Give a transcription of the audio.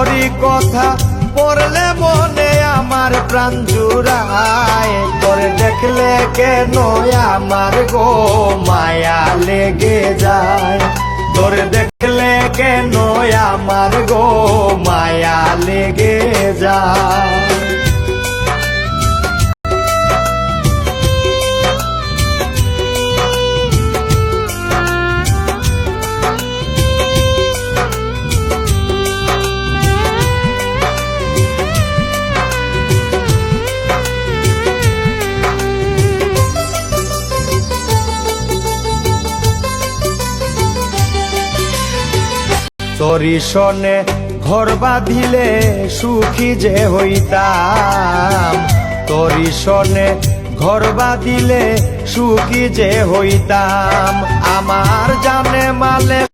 তোরই কথা পড়লে মনে আমার প্রাণ জুড়ায়, তোরে দেখলে কেন আমার গো মায়া লেগে যায়, তোরে দেখলে কেন আমার গো মায়া লেগে যায়। তোরি শোনে ঘর বাঁধিলে সুখী যে হইতাম, তোরি শোনে ঘর বাঁধিলে সুখী যে হইতাম, আমার জানে মালে